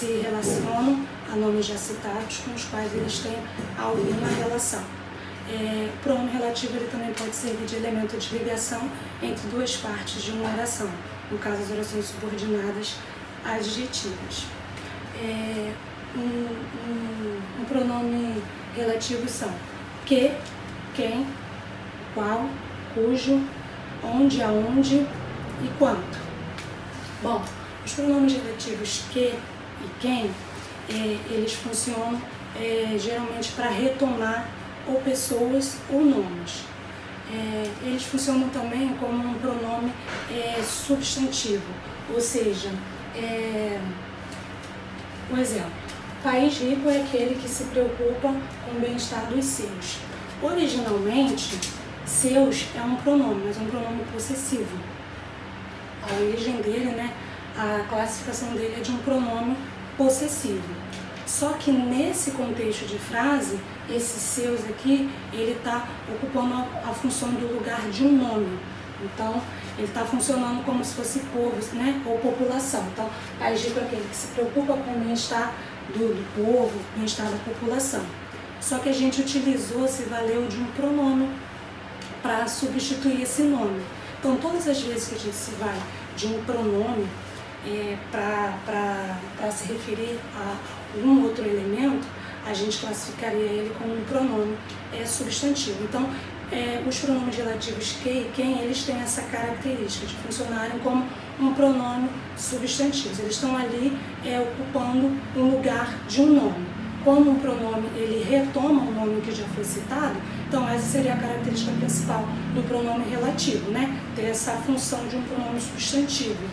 se relacionam a nomes já citados com os quais eles têm alguma relação. O pronome relativo ele também pode servir de elemento de ligação entre duas partes de uma oração, no caso as orações subordinadas adjetivas. Um pronome relativo são que, quem, qual, cujo, onde, aonde e quanto. Bom, os pronomes relativos que e quem, eles funcionam geralmente para retomar ou pessoas ou nomes. Eles funcionam também como um pronome substantivo, ou seja, um exemplo, país rico é aquele que se preocupa com o bem-estar dos seus. Originalmente, seus é um pronome, mas é um pronome possessivo. A origem dele, né, a classificação dele é de um pronome possessivo. Só que nesse contexto de frase, esses seus aqui, ele está ocupando a função do lugar de um nome. Então, ele está funcionando como se fosse povo, né, ou população. Então, país rico é aquele que se preocupa com o bem-estar do povo, bem-estar da população. Só que a gente se valeu de um pronome para substituir esse nome. Então, todas as vezes que a gente se vai de um pronome para se referir a um outro elemento, a gente classificaria ele como um pronome substantivo. Então, os pronomes relativos que e quem, eles têm essa característica de funcionarem como um pronome substantivo. Eles estão ali ocupando o lugar de um nome. Como um pronome ele retoma um nome que já foi citado, então essa seria a característica principal do pronome relativo, né? Ter essa função de um pronome substantivo.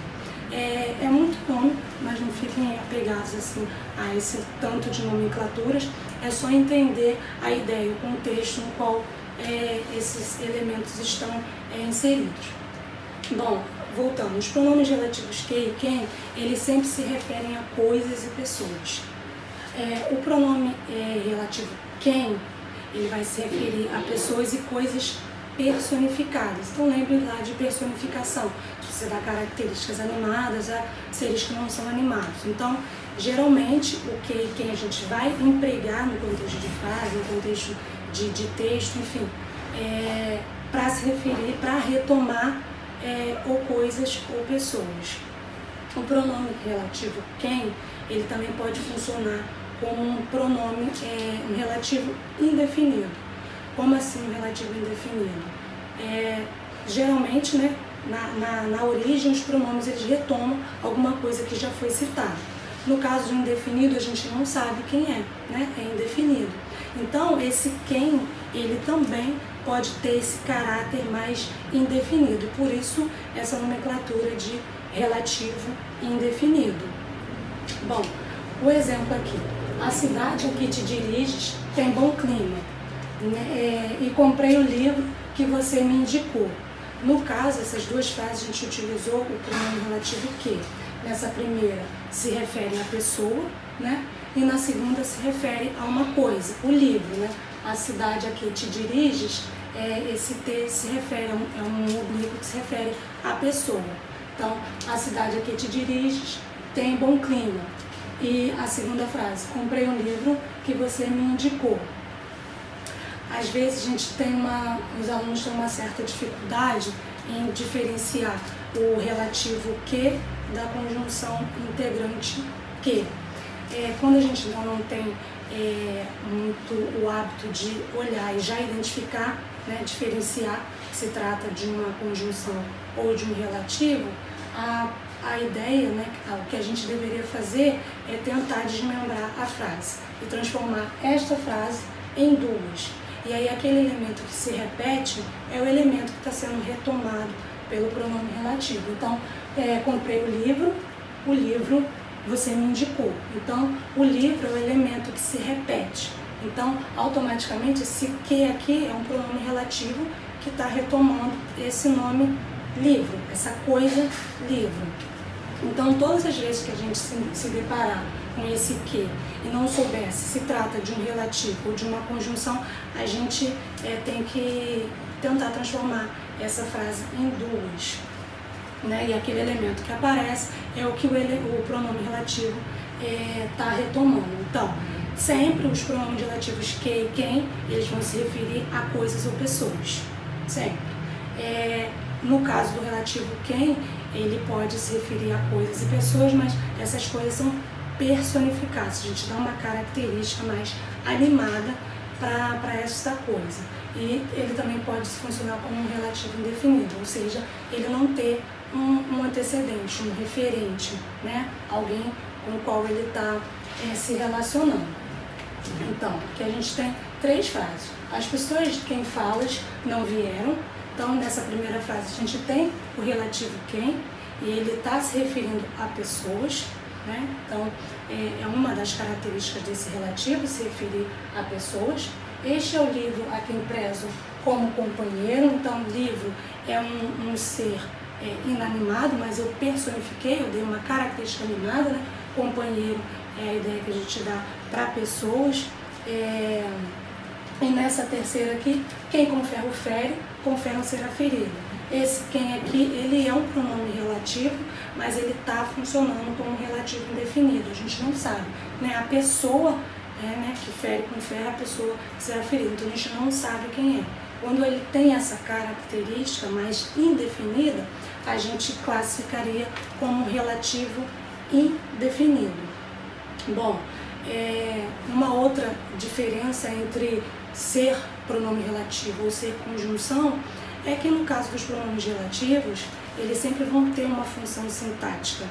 É muito nome, mas não fiquem apegados assim, a esse tanto de nomenclaturas, é só entender a ideia, o contexto no qual esses elementos estão inseridos. Bom, voltando, os pronomes relativos que e quem, eles sempre se referem a coisas e pessoas. O pronome relativo quem, ele vai se referir a pessoas e coisas personificadas. Então lembre lá de personificação, você dá características animadas a seres que não são animados. Então, geralmente, o que e quem a gente vai empregar no contexto de frase, no contexto de texto, enfim, para se referir, para retomar ou coisas ou pessoas. O pronome relativo quem, ele também pode funcionar como um pronome um relativo indefinido. Como assim um relativo indefinido? Geralmente, né, na origem, os pronomes eles retomam alguma coisa que já foi citada. No caso do indefinido, a gente não sabe quem é, né? É indefinido. Então, esse quem, ele também pode ter esse caráter mais indefinido. Por isso, essa nomenclatura de relativo indefinido. Bom, o exemplo aqui. A cidade em que te diriges tem bom clima, né? E comprei o livro que você me indicou. No caso, essas duas frases a gente utilizou o pronome relativo que. Nessa primeira se refere à pessoa, né? E na segunda se refere a uma coisa, o livro, né? A cidade a que te diriges, esse T se refere a um oblíquo que se refere à pessoa. Então, a cidade a que te diriges tem bom clima. E a segunda frase, comprei um livro que você me indicou. Às vezes a gente os alunos têm uma certa dificuldade em diferenciar o relativo que da conjunção integrante que. Quando a gente não tem muito o hábito de olhar e já identificar, né, diferenciar se trata de uma conjunção ou de um relativo, a ideia, né, o que a gente deveria fazer é tentar desmembrar a frase e transformar esta frase em duas. E aí aquele elemento que se repete é o elemento que está sendo retomado pelo pronome relativo. Então, comprei o livro você me indicou. Então, o livro é o elemento que se repete. Então, automaticamente, esse que aqui é um pronome relativo que está retomando esse nome livro, essa coisa livro. Então, todas as vezes que a gente se deparar com esse que e não souber se trata de um relativo ou de uma conjunção, a gente tem que tentar transformar essa frase em duas. Né? E aquele elemento que aparece é o que o pronome relativo tá retomando. Então, sempre os pronomes relativos que e quem, eles vão se referir a coisas ou pessoas, sempre. No caso do relativo quem, ele pode se referir a coisas e pessoas, mas essas coisas são personificadas, a gente dá uma característica mais animada para esta coisa. E ele também pode funcionar como um relativo indefinido, ou seja, ele não ter um antecedente, um referente, né? Alguém com o qual ele está se relacionando. Então, aqui a gente tem 3 frases. As pessoas de quem falas não vieram. Então, nessa primeira frase a gente tem o relativo quem, e ele está se referindo a pessoas, né? Então, é uma das características desse relativo, se referir a pessoas. Este é o livro a quem prezo como companheiro. Então, livro é um ser inanimado, mas eu personifiquei, eu dei uma característica animada, né? Companheiro é a ideia que a gente dá para pessoas. E nessa terceira aqui, quem com ferro fere, com ferro será ferido. Esse quem aqui, ele é um pronome relativo, mas ele está funcionando como um relativo indefinido, a gente não sabe, né? A pessoa né, que fere com ferro, a pessoa será ferida, então a gente não sabe quem é. Quando ele tem essa característica mais indefinida, a gente classificaria como relativo indefinido. Bom, uma outra diferença entre ser pronome relativo ou ser conjunção é que no caso dos pronomes relativos, eles sempre vão ter uma função sintática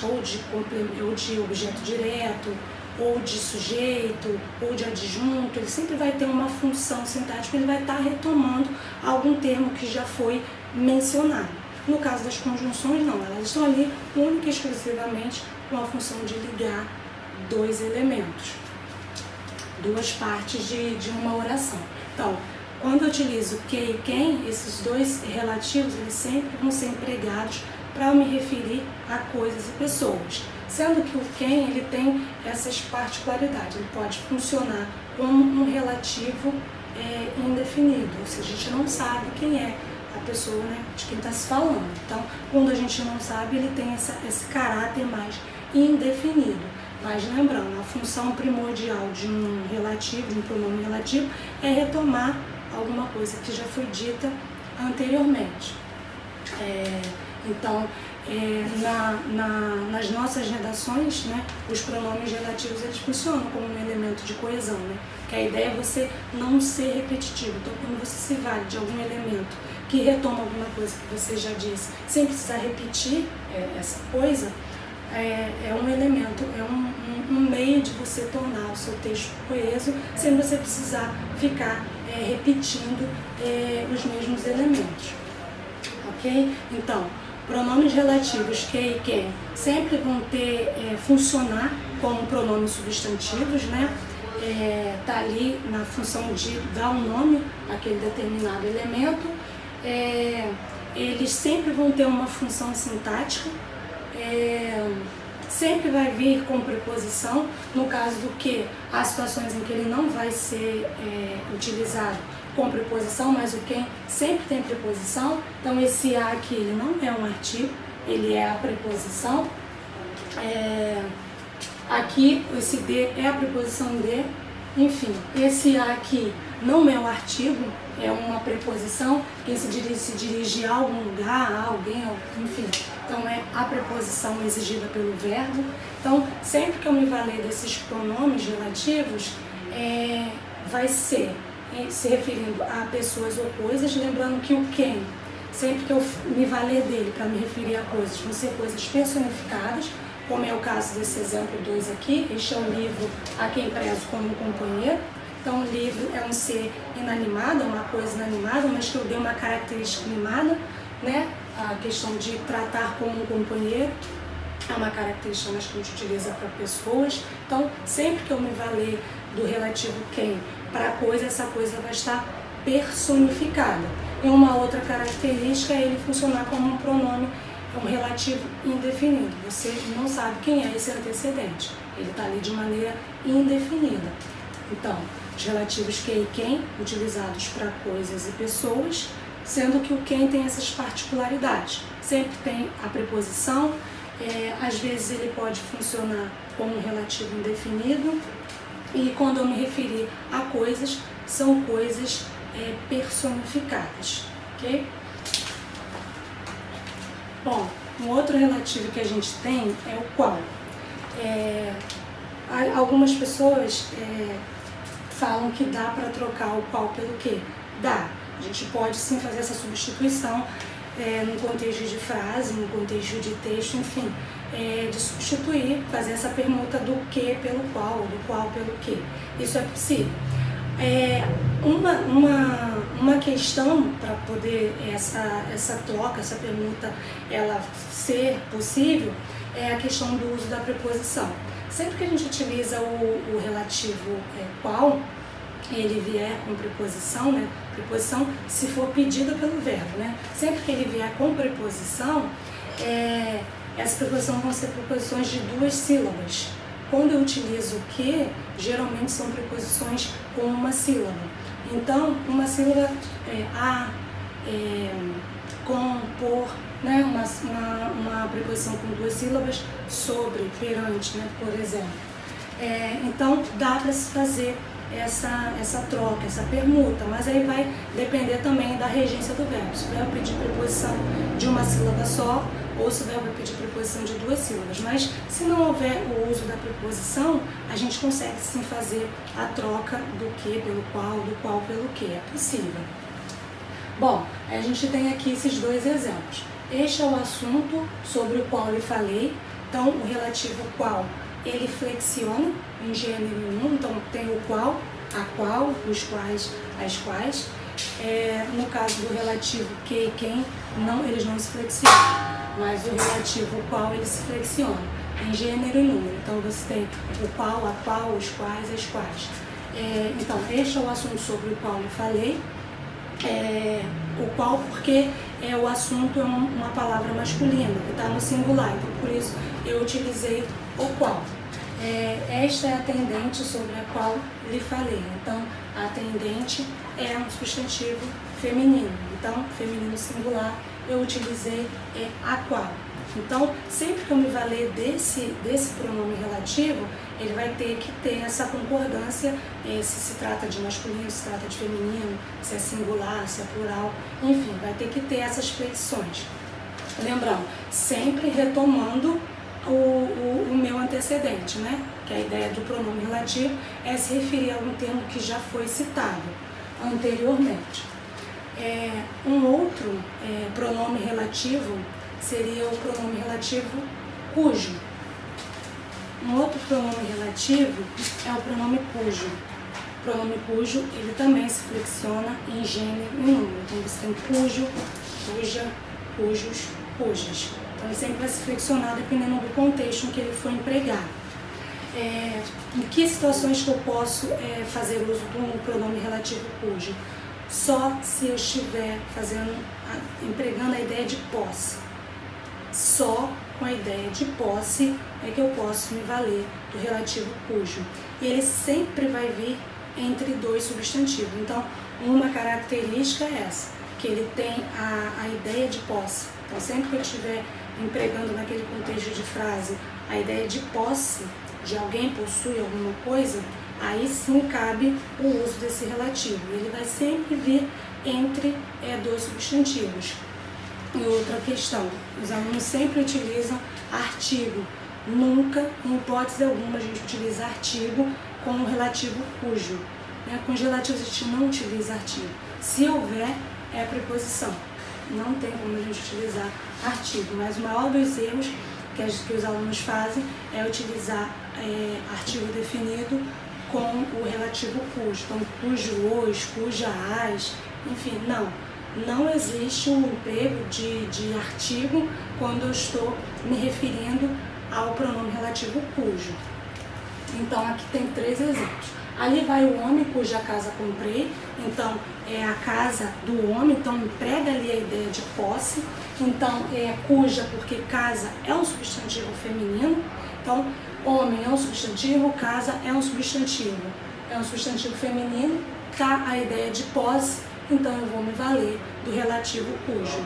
ou de objeto direto, ou de sujeito, ou de adjunto. Ele sempre vai ter uma função sintática, ele vai estar retomando algum termo que já foi mencionado. No caso das conjunções, não, elas estão ali única e exclusivamente com a função de ligar 2 elementos, 2 partes de uma oração. Então, quando eu utilizo que e quem, esses 2 relativos, eles sempre vão ser empregados para me referir a coisas e pessoas. Sendo que o quem, ele tem essas particularidades, ele pode funcionar como um relativo indefinido, ou seja, a gente não sabe quem é a pessoa, né, de quem está se falando. Então, quando a gente não sabe, ele tem esse caráter mais indefinido. Mas lembrando, a função primordial de um relativo, de um pronome relativo, é retomar alguma coisa que já foi dita anteriormente. Então, nas nossas redações, né, os pronomes relativos eles funcionam como um elemento de coesão, né? Que a ideia é você não ser repetitivo. Então, quando você se vale de algum elemento que retoma alguma coisa que você já disse, sem precisar repetir essa coisa, é um elemento, um meio de você tornar o seu texto coeso, sem você precisar ficar repetindo os mesmos elementos. Ok? Então, pronomes relativos que e quem sempre vão funcionar como pronomes substantivos, né? Tá ali na função de dar um nome àquele determinado elemento. Eles sempre vão ter uma função sintática, sempre vai vir com preposição. No caso do que, há situações em que ele não vai ser utilizado com preposição, mas o quem sempre tem preposição. Então esse a aqui, ele não é um artigo, ele é a preposição. Aqui esse de é a preposição de. Enfim, esse a aqui não é um artigo, é uma preposição que se dirige a algum lugar, a alguém, enfim. Então é a preposição exigida pelo verbo. Então sempre que eu me valer desses pronomes relativos, vai ser se referindo a pessoas ou coisas, lembrando que o quem, sempre que eu me valer dele para me referir a coisas, vão ser coisas personificadas, como é o caso desse exemplo 2 aqui. Este é um livro a quem prezo como companheiro. Então, o livro é um ser inanimado, é uma coisa inanimada, mas que eu dei uma característica animada, né? A questão de tratar como um companheiro é uma característica que a gente utiliza para pessoas. Então, sempre que eu me valer do relativo quem para a coisa, essa coisa vai estar personificada. E uma outra característica é ele funcionar como um pronome, um relativo indefinido. Você não sabe quem é esse antecedente, ele está ali de maneira indefinida. Então, os relativos que e quem, utilizados para coisas e pessoas, sendo que o quem tem essas particularidades. Sempre tem a preposição Às vezes ele pode funcionar como um relativo indefinido, e quando eu me referir a coisas, são coisas personificadas, ok? Bom, um outro relativo que a gente tem é o qual. Algumas pessoas falam que dá para trocar o qual pelo que. Dá. A gente pode sim fazer essa substituição no contexto de frase, no contexto de texto, enfim, de substituir, fazer essa permuta do que pelo qual, do qual pelo que. Isso é possível. Uma questão para poder essa troca, essa permuta, ela ser possível, é a questão do uso da preposição. Sempre que a gente utiliza o relativo qual, ele vier com preposição, né? Preposição se for pedida pelo verbo, né? Sempre que ele vier com preposição, essas preposições vão ser preposições de 2 sílabas. Quando eu utilizo o que, geralmente são preposições com uma sílaba. Então, uma sílaba a, com, por, né? Uma preposição com 2 sílabas, sobre, perante, né? Por exemplo. Então, dá para se fazer essa troca, essa permuta, mas aí vai depender também da regência do verbo. Se o verbo pedir preposição de uma sílaba só, ou se o verbo pedir preposição de 2 sílabas. Mas se não houver o uso da preposição, a gente consegue sim fazer a troca do que pelo qual, do qual pelo que. É possível. Bom, a gente tem aqui esses 2 exemplos. Este é o assunto sobre o qual eu falei. Então, o relativo qual, ele flexiona em gênero e número. Então, tem o qual, a qual, os quais, as quais. No caso do relativo que e quem, eles não se flexionam. Mas o relativo qual, ele se flexiona em gênero e número. Então, você tem o qual, a qual, os quais, as quais. Então, este é o assunto sobre o qual eu falei. O qual, porque o assunto é uma palavra masculina, que está no singular. Então, por isso, eu utilizei o qual. Esta é a atendente sobre a qual lhe falei. Então, a atendente é um substantivo feminino. Então, feminino singular, eu utilizei a qual. Então, sempre que eu me valer desse pronome relativo, ele vai ter que ter essa concordância, se trata de masculino, se trata de feminino, se é singular, se é plural, enfim, vai ter que ter essas flexões. Lembrando, sempre retomando o meu antecedente, né? Que a ideia do pronome relativo é se referir a algum termo que já foi citado anteriormente. Um outro pronome relativo seria o pronome relativo cujo. Um outro pronome relativo é o pronome cujo. O pronome cujo, ele também se flexiona em gênero e número. Então, você tem cujo, cuja, cujos, cujas. Então, ele sempre vai se flexionar dependendo do contexto em que ele for empregado. Em que situações que eu posso fazer uso do pronome relativo cujo? Só se eu estiver empregando a ideia de posse. Só com a ideia de posse é que eu posso me valer do relativo cujo. E ele sempre vai vir entre 2 substantivos. Então, uma característica é essa, que ele tem a ideia de posse. Então, sempre que eu estiver empregando naquele contexto de frase a ideia de posse, de alguém possui alguma coisa, aí sim cabe o uso desse relativo. Ele vai sempre vir entre 2 substantivos. E outra questão, os alunos sempre utilizam artigo. Nunca, em hipótese alguma, a gente utiliza artigo com o relativo cujo. Com os relativos a gente não utiliza artigo. Se houver, é a preposição. Não tem como a gente utilizar artigo, mas o maior dos erros que os alunos fazem é utilizar artigo definido com o relativo cujo. Então, cujo, os, cuja, as, enfim, não existe um emprego de artigo quando eu estou me referindo ao pronome relativo cujo. Então, aqui tem 3 exemplos. Ali vai o homem cuja casa comprei, então é a casa do homem, então emprega ali a ideia de posse. Então, cuja, porque casa é um substantivo feminino, então homem é um substantivo, casa é um substantivo feminino, tá a ideia de posse, então eu vou me valer do relativo cujo.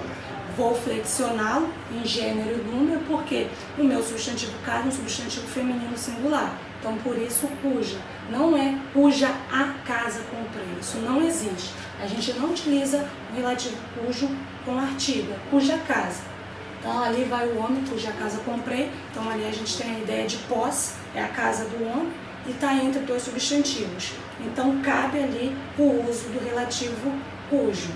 vou flexioná-lo em gênero e número, porque o meu substantivo casa é um substantivo feminino singular. Então, por isso, cuja. Não é cuja a casa comprei. Isso não existe. A gente não utiliza o relativo cujo com artigo, cuja casa. Então, ali vai o homem, cuja casa comprei. Então, ali a gente tem a ideia de posse, é a casa do homem, e está entre dois substantivos. Então, cabe ali o uso do relativo cujo.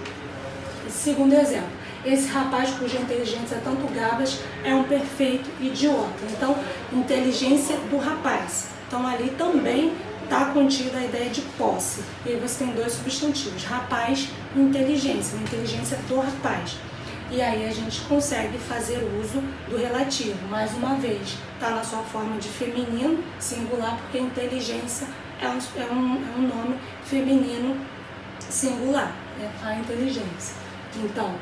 Segundo exemplo, esse rapaz cuja inteligência é tanto gabas é um perfeito idiota. Então, inteligência do rapaz. Então, ali também está contida a ideia de posse. E aí você tem dois substantivos, rapaz e inteligência, a inteligência do rapaz. E aí a gente consegue fazer uso do relativo. Mais uma vez, está na sua forma de feminino, singular, porque inteligência é um nome feminino singular, a inteligência. Então,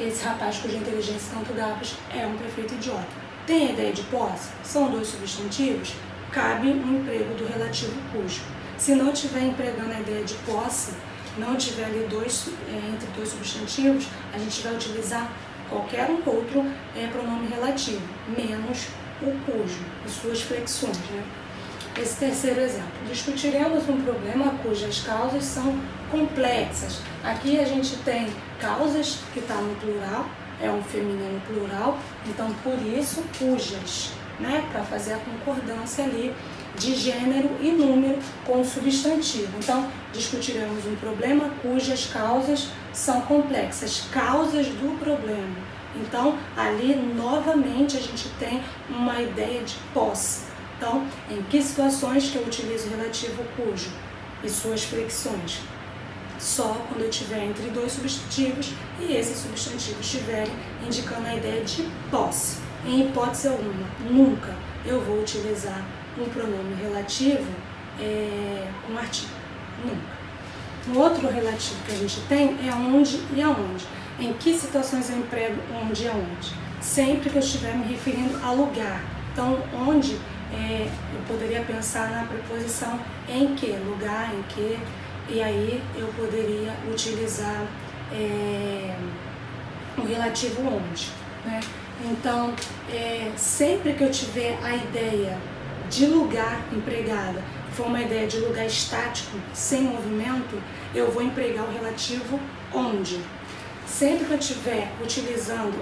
esse rapaz cuja inteligência tanto gabas é um perfeito idiota. Tem a ideia de posse? São dois substantivos? Cabe um emprego do relativo cujo. Se não estiver empregando a ideia de posse, não tiver ali entre dois substantivos, a gente vai utilizar qualquer um outro pronome relativo, menos o cujo e suas flexões, né? Esse terceiro exemplo, discutiremos um problema cujas causas são complexas. Aqui a gente tem causas, que está no plural, é um feminino plural, então por isso cujas, né? Para fazer a concordância ali de gênero e número com o substantivo. Então, discutiremos um problema cujas causas são complexas, causas do problema. Então, ali novamente a gente tem uma ideia de posse. Então, em que situações que eu utilizo o relativo cujo e suas flexões? Só quando eu estiver entre dois substantivos e esses substantivos estiverem indicando a ideia de posse. Em hipótese alguma, nunca eu vou utilizar um pronome relativo com artigo. Nunca. Um outro relativo que a gente tem é onde e aonde. Em que situações eu emprego onde e aonde? Sempre que eu estiver me referindo a lugar. Então, onde eu poderia pensar na preposição em que, lugar, em que, e aí eu poderia utilizar o relativo onde, né? Então, sempre que eu tiver a ideia de lugar empregada, for uma ideia de lugar estático, sem movimento, eu vou empregar o relativo onde. Sempre que eu estiver utilizando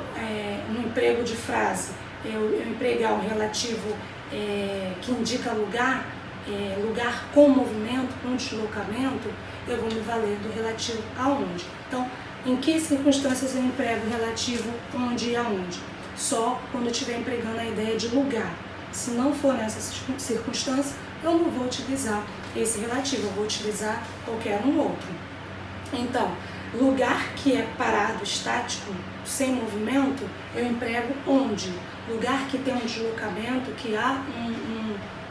no emprego de frase, eu empregar o relativo que indica lugar, lugar com movimento, com deslocamento, eu vou me valer do relativo aonde. Então, em que circunstâncias eu emprego o relativo onde e aonde? Só quando eu estiver empregando a ideia de lugar. Se não for nessa circunstância, eu não vou utilizar esse relativo, eu vou utilizar qualquer um outro. Então, lugar que é parado, estático, sem movimento, eu emprego onde. Lugar que tem um deslocamento, que há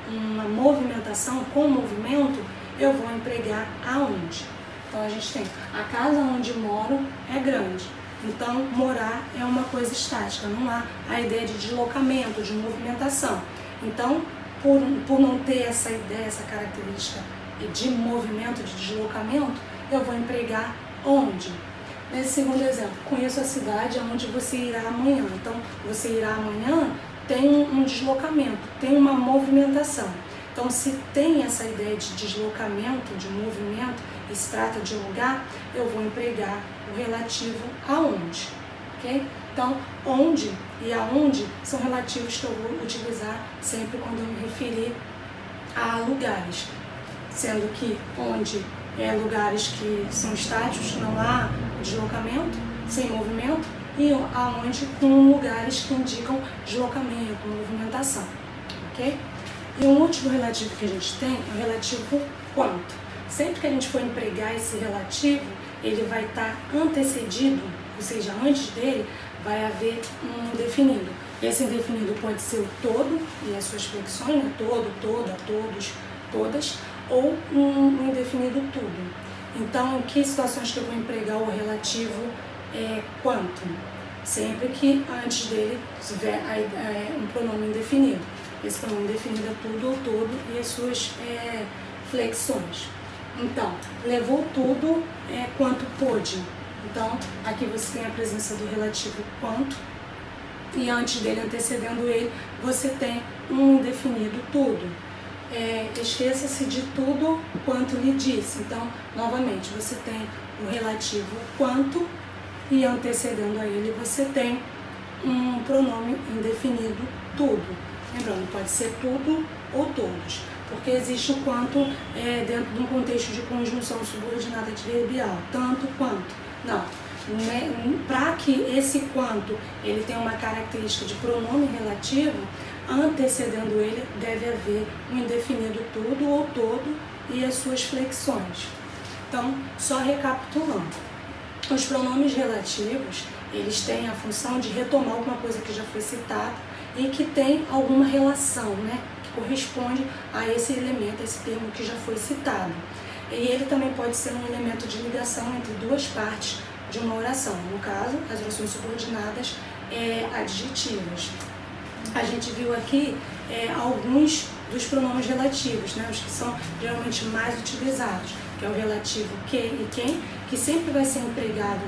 uma movimentação com movimento, eu vou empregar aonde. Então, a gente tem a casa onde moro é grande. Então, morar é uma coisa estática, não há a ideia de deslocamento, de movimentação. Então, por não ter essa ideia, essa característica de movimento, de deslocamento, eu vou empregar onde. Nesse segundo exemplo, conheço a cidade onde você irá amanhã. Então, você irá amanhã tem um deslocamento, tem uma movimentação. Então, se tem essa ideia de deslocamento, de movimento, e se trata de um lugar, eu vou empregar o relativo aonde, ok? Então, onde e aonde são relativos que eu vou utilizar sempre quando eu me referir a lugares, sendo que onde é lugares que são estáticos, não há deslocamento, sem movimento, e aonde com lugares que indicam deslocamento, movimentação, ok? E um último relativo que a gente tem é o relativo quanto. Sempre que a gente for empregar esse relativo, ele vai estar antecedido, ou seja, antes dele vai haver um indefinido. Esse indefinido pode ser o todo e as suas flexões, né? Todo, toda, todos, todas, ou um indefinido tudo. Então, em que situações que eu vou empregar o relativo quanto? Sempre que antes dele tiver um pronome indefinido. Esse pronome indefinido é tudo ou todo e as suas flexões. Então, levou tudo quanto pôde. Então, aqui você tem a presença do relativo quanto, e antes dele, antecedendo ele, você tem um indefinido tudo. Esqueça-se de tudo quanto lhe disse. Então, novamente, você tem o relativo quanto e antecedendo a ele você tem um pronome indefinido tudo. Lembrando, pode ser tudo ou todos, porque existe o quanto dentro de um contexto de conjunção subordinada adverbial, tanto quanto. Não, para que esse quanto ele tenha uma característica de pronome relativo, antecedendo ele deve haver um indefinido tudo ou todo e as suas flexões. Então, só recapitulando, os pronomes relativos, eles têm a função de retomar alguma coisa que já foi citada e que tem alguma relação, né, que corresponde a esse elemento, a esse termo que já foi citado. E ele também pode ser um elemento de ligação entre duas partes de uma oração, no caso, as orações subordinadas adjetivas. A gente viu aqui alguns dos pronomes relativos, né, os que são geralmente mais utilizados, que é o relativo que e quem, que sempre vai ser empregado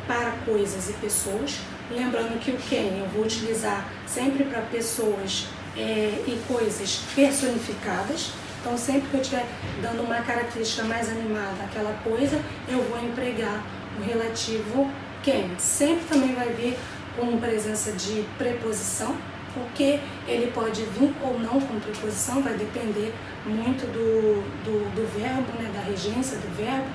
para coisas e pessoas. Lembrando que o quem eu vou utilizar sempre para pessoas e coisas personificadas. Então, sempre que eu estiver dando uma característica mais animada àquela coisa, eu vou empregar o relativo quem. Sempre também vai vir com presença de preposição, porque ele pode vir ou não com preposição, vai depender muito do verbo, né, da regência do verbo.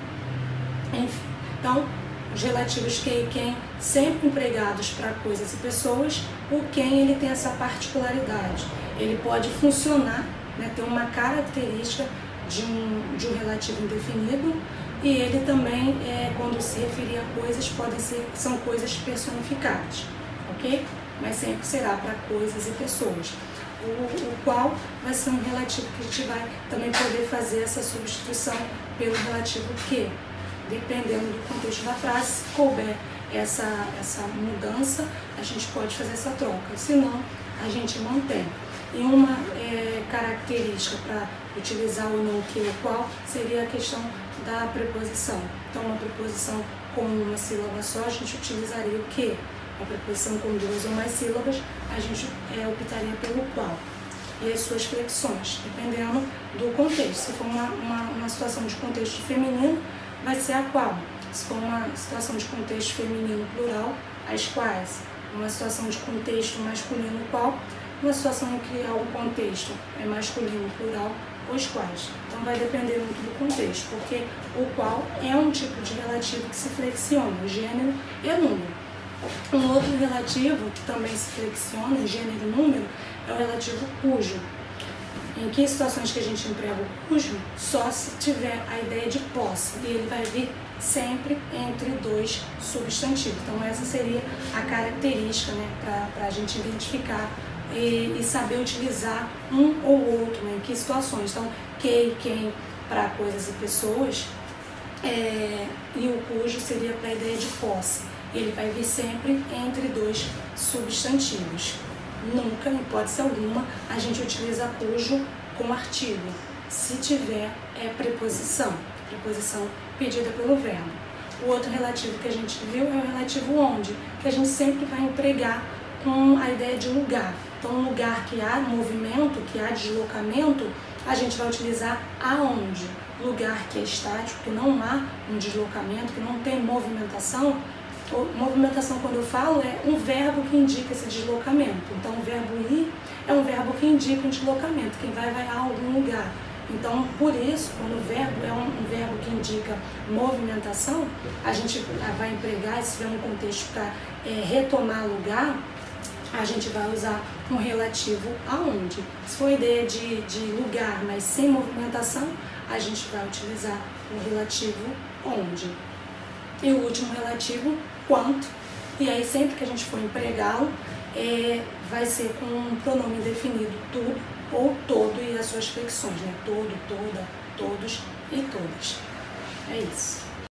Enfim, então, os relativos que e quem, sempre empregados para coisas e pessoas. O quem, ele tem essa particularidade, ele pode funcionar, né, ter uma característica de um relativo indefinido, e ele também, quando se referir a coisas, são coisas personificadas, ok? Mas sempre será para coisas e pessoas, o qual vai ser um relativo que a gente vai também poder fazer essa substituição pelo relativo que, dependendo do contexto da frase. Se couber essa mudança, a gente pode fazer essa troca, senão a gente mantém. E uma característica para utilizar o não, que ou qual seria a questão da preposição. Então, uma preposição com uma sílaba só, a gente utilizaria o que? A preposição com duas ou mais sílabas, a gente optaria pelo qual. E as suas flexões, dependendo do contexto. Se for uma situação de contexto feminino, vai ser a qual. Se for uma situação de contexto feminino plural, as quais. Uma situação de contexto masculino, qual. Uma situação em que o contexto é masculino plural, os quais. Então vai depender muito do contexto, porque o qual é um tipo de relativo que se flexiona, gênero e número. Um outro relativo que também se flexiona, gênero e número, é o relativo cujo. Em que situações que a gente emprega o cujo? Só se tiver a ideia de posse, e ele vai vir sempre entre dois substantivos. Então essa seria a característica, né, para a gente identificar e saber utilizar um ou outro, né, em que situações. Então, que e quem para coisas e pessoas, e o cujo seria para a ideia de posse. Ele vai vir sempre entre dois substantivos. Nunca, em hipótese alguma, a gente utiliza cujo com artigo, se tiver preposição pedida pelo verbo. O outro relativo que a gente viu é o relativo onde, que a gente sempre vai empregar com a ideia de lugar. Então, um lugar que há movimento, que há deslocamento, a gente vai utilizar aonde. Lugar que é estático, que não há um deslocamento, que não tem movimentação. Movimentação, quando eu falo, é um verbo que indica esse deslocamento. Então, o verbo ir é um verbo que indica um deslocamento, quem vai a algum lugar. Então, por isso, quando o verbo é um verbo que indica movimentação, a gente vai empregar, se tiver um contexto para retomar lugar, a gente vai usar um relativo aonde. Se for ideia de lugar, mas sem movimentação, a gente vai utilizar o relativo onde. E o último relativo, quanto. E aí, sempre que a gente for empregá-lo, vai ser com um pronome indefinido, tudo ou todo e as suas flexões, né? Todo, toda, todos e todas. É isso.